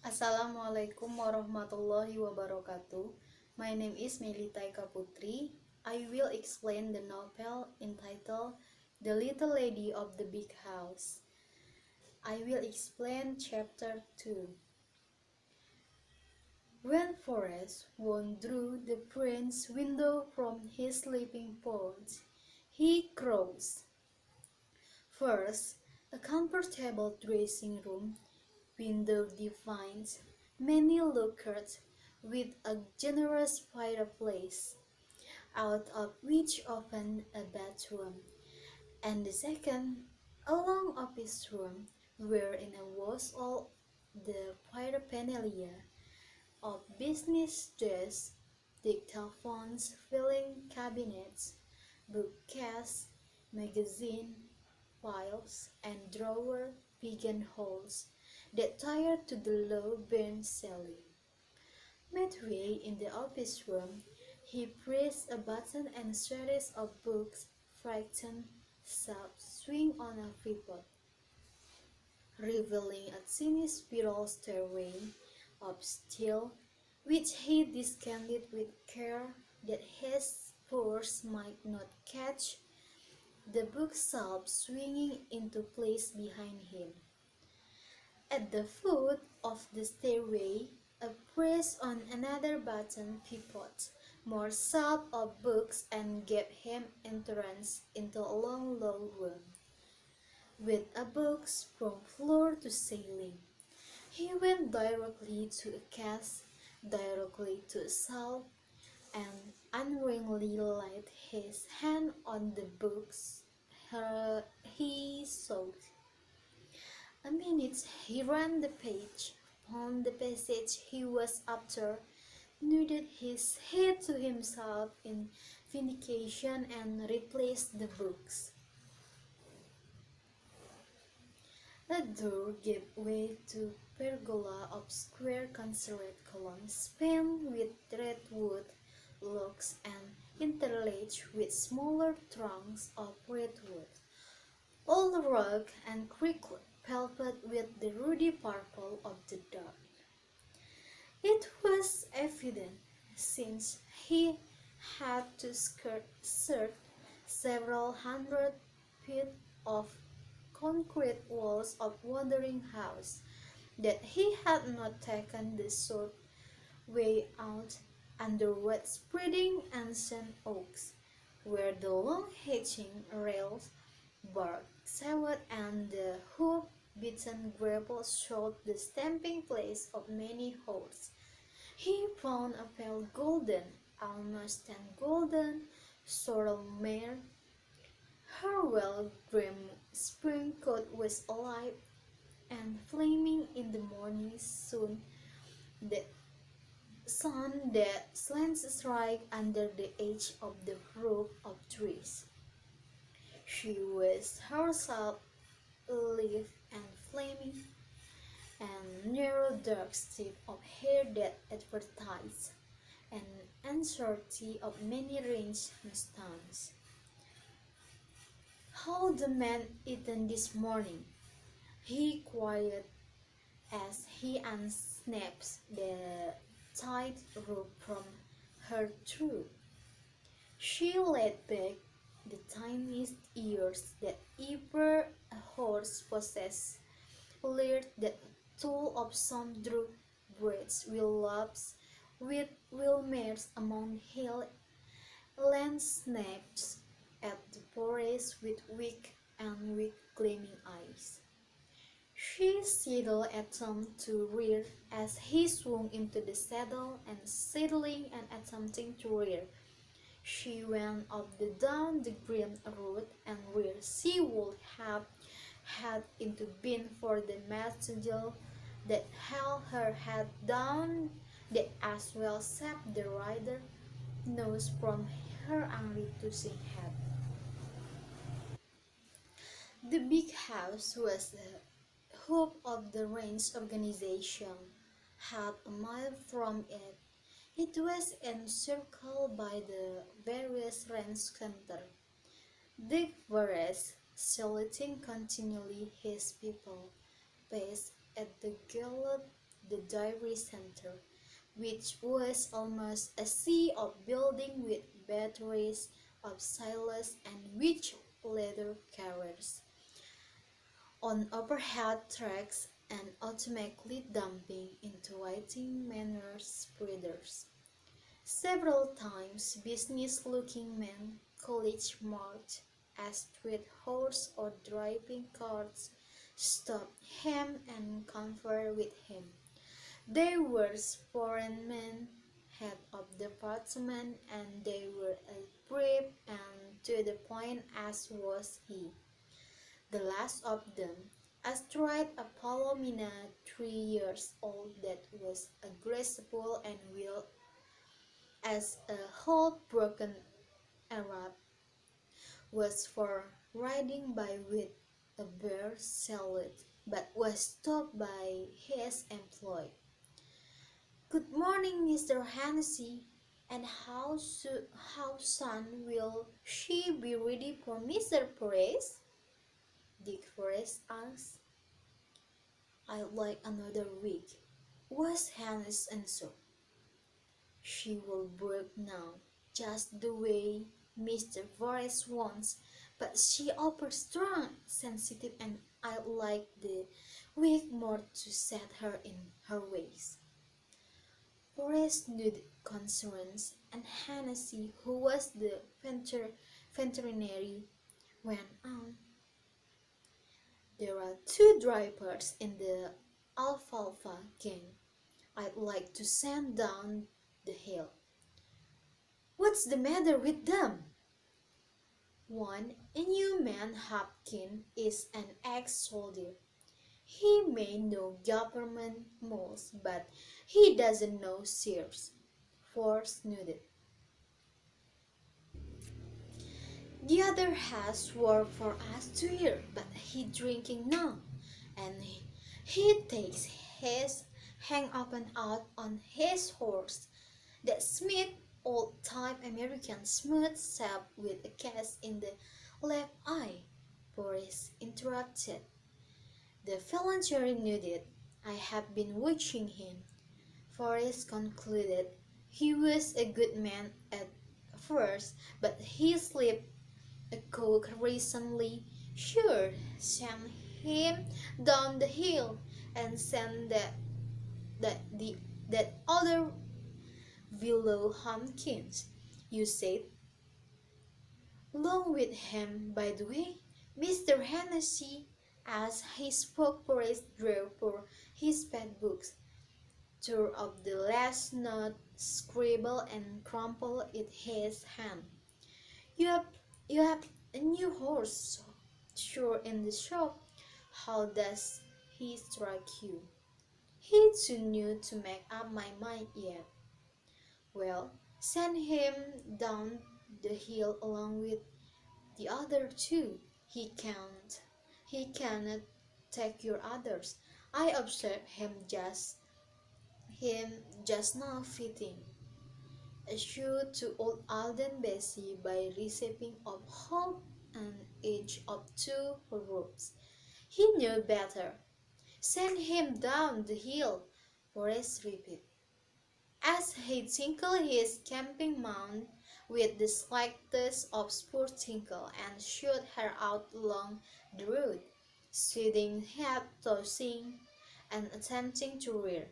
Assalamualaikum warahmatullahi wabarakatuh. My name is Melita Eka Putri. I will explain the novel entitled The Little Lady of the Big House. I will explain chapter 2. When Forrest withdrew the prince's window from his sleeping porch, he crossed. First, a comfortable dressing room, window divides, many lookers, with a generous fireplace, out of which opened a bathroom, and the second, a long office room, wherein was all the paraphernalia of business desks, dictaphones, filing cabinets, bookcases, magazine files, and drawer pigeonholes that tied to the low burn ceiling. Midway in the office room, he pressed a button and a series of books, frightened shelves swing on a pivot, revealing a tiny spiral stairway of steel, which he descended with care that his spurs might not catch the bookshelf swinging into place behind him. At the foot of the stairway, a press on another button pivoted more shelves of books and gave him entrance into a long low room, with a books from floor to ceiling. He went directly to a case, directly to a shelf, and unwillingly laid his hand on the books he sought. A minute he ran the page, found the passage he was after, nodded his head to himself in vindication, and replaced the books. The door gave way to a pergola of square conserved columns spanned with redwood logs and interlaced with smaller trunks of redwood, all rugged and crinkled, pelted with the ruddy purple of the dark. It was evident, since he had to search several hundred feet of concrete walls of Wuthering House, that he had not taken the short way out under wide-spreading ancient oaks, where the long hedging rails, bark, sawed, and the hoof-beaten gravel showed the stamping place of many horses. He found a pale golden, almost tan golden, sorrel mare. Her well-groomed spring coat was alive and flaming in the morning the sun that slants strike under the edge of the roof of trees. She was herself lithe and flaming, and narrow dark strip of hair that advertised an uncertainty of many ranged mustangs. "How the man eaten this morning?" he queried as he unsnapped the tight rope from her throat. She laid back the tiniest ears that ever a horse possessed, leered the tool of some drew braids will lapse with Wilmares among hill land snaps at the forest with weak gleaming eyes. She sidled at him to rear as he swung into the saddle, and sidling and attempting to rear, she went up the down the green road, and where she would have had into been for the messenger that held her head down, that as well saved the rider nose from her angry tossing head. The big house was the hub of the ranch organization. Half a mile from it, it was encircled by the various ranch centers. Dick Forrest, saluting continually his people, paced at the gallop the dairy center, which was almost a sea of building with batteries of silos and which leather carriers on overhead tracks and automatically dumping into waiting manure spreaders. Several times business-looking men, college-marked, as street horse or driving carts, stopped him and conferred with him. They were foreign men, head of department, and they were as brief and to the point as was he. The last of them, a straight Apollo 3 years old that was as graceful and wild as a whole broken Arab, was for riding by with a bear salad, but was stopped by his employee. "Good morning, Mr. Hennessy, and how soon will she be ready for Mr. Perez?" Dick Forrest asked. "I'd like another week," was Hannah's answer. "She will work now, just the way Mr. Forrest wants, but she offers strong, sensitive, and I'd like the week more to set her in her ways." Forrest nodded concurrence, and Hennessy, who was the veterinary, went on. "There are two drivers in the alfalfa gang I'd like to send down the hill." "What's the matter with them?" "One, a new man Hopkins, is an ex-soldier. He may know government moles, but he doesn't know Sears." Force nodded. "The other has worked for us 2 years, but he drinking now, and he takes his hang up and out on his horse. That Smith, old-time American, smooth sap with a cast in the left eye," Boris interrupted. The volunteer nodded. "I have been watching him," Forrest concluded. "He was a good man at first, but he slipped. A cook recently sure sent him down the hill and sent that the that other fellow Hopkins, you said, along with him, by the way, Mr. Hennessy." As he spoke, Forrest drew for his pet books, tore up the last note, scribbled and crumpled it his hand. You have, you have a new horse, sure, in the shop. How does he strike you?" "He's too new to make up my mind yet." "Well, send him down the hill along with the other two. He cannot take your others. I observed him just now fitting a shoe to old Alden Bessie by receiving of half an inch of two ropes. He knew better." "Send him down the hill," Forrest repeated, as he tinkled his camping mount with the slightest of spurt tinkle and shot her out along the road, swinging head, tossing, and attempting to rear.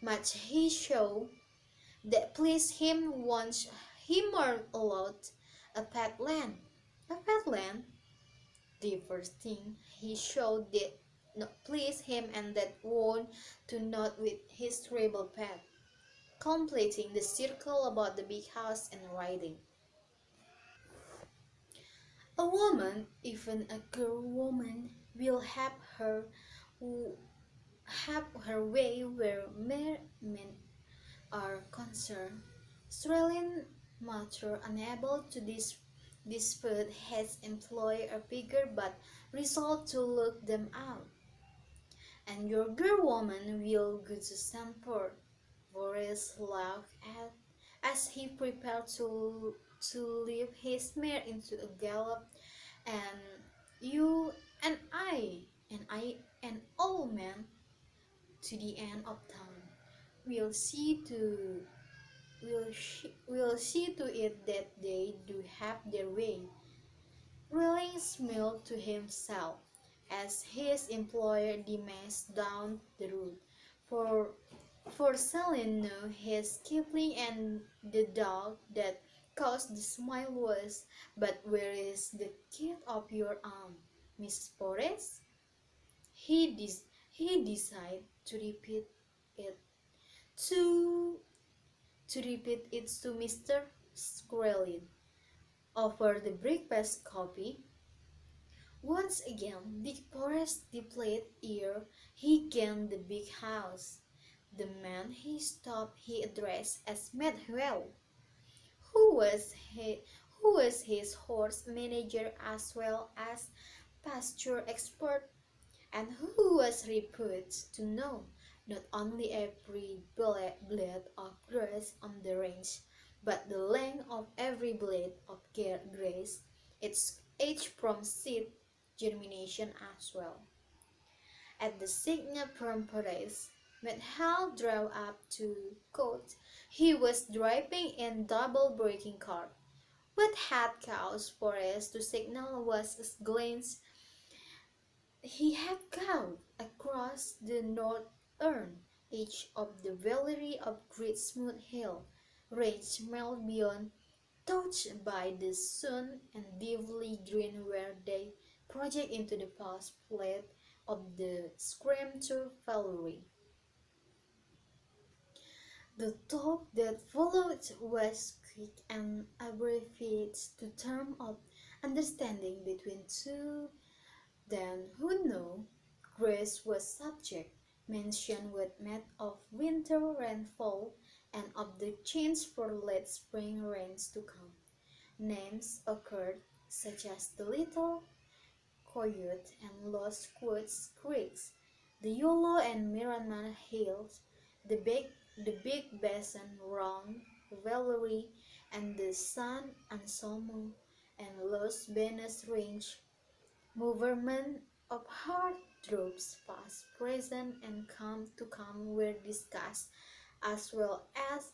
Much he showed that pleased him once he marked aloud a pet lamb. A pet lamb? The first thing he showed did not please him, and that one to not with his terrible pet, completing the circle about the big house and riding. A woman, even a girl woman, will have her way where mere men are concerned. Australian mother, unable to dispute his employer a figure, but resolved to look them out. "And your girl woman will go to Stanford," Boris laughed as he prepared to leave his mare into a gallop. "And you and I and old man to the end of time. We'll see to we'll see to it that they do have their way. Grilling smiled to himself as his employer demised down the road. For Salim knew his Kipling and the dog that caused the smile was, "But where is the kid of your arm, Mrs. Forrest?" He decided to to repeat it to Mr. Squirrelin. Over the breakfast coffee, once again, Big Forest displayed ear. He gained the big house. The man he addressed as Medwell, who was his horse manager as well as pasture expert, and who was reputed to know not only every blade of grass on the range, but the length of every blade of grass, its age from seed germination as well. At the signal from Paris, Hal drove up to court. He was driving in double-breaking car. What had caused Forrest to signal was a glance he had gone across the northern edge of the valley of Great Smooth Hill, range miles beyond, touched by the sun and vividly green where they project into the past plate of the Scramtor Valley. The talk that followed was quick and abbreviated to term of understanding between two then who knew grace was subject, mentioned what met of winter rainfall and of the chance for late spring rains to come. Names occurred such as the Little Coyote and Lost Woods Creeks, the Yolo and Miramar Hills, the Big Basin Round Valley, and the San Anselmo and Los Benes Range. Movement of hard troops past, present, and come were discussed, as well as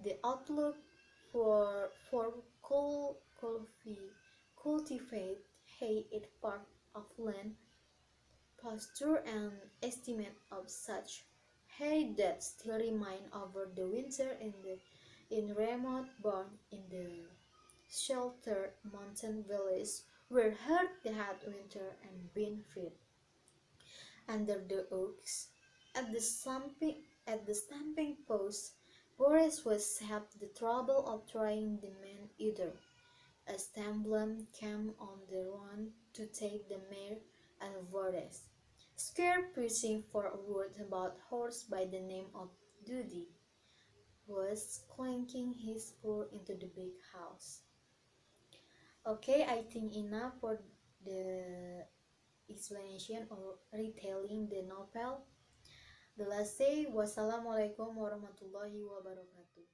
the outlook for cultivate hay at part of land pasture and estimate of such hay that still remain over the winter in remote barn in the sheltered mountain valleys where herd had winter and been fed. Under the oaks, at the stamping post, Boris was saved the trouble of trying the men either. A stamblem came on the run to take the mare, and Boris, scared pushing for a word about horse by the name of Dudy, was clanking his spur into the big house. Okay, I think enough for the explanation or retelling the novel. The last say, wassalamualaikum warahmatullahi wabarakatuh.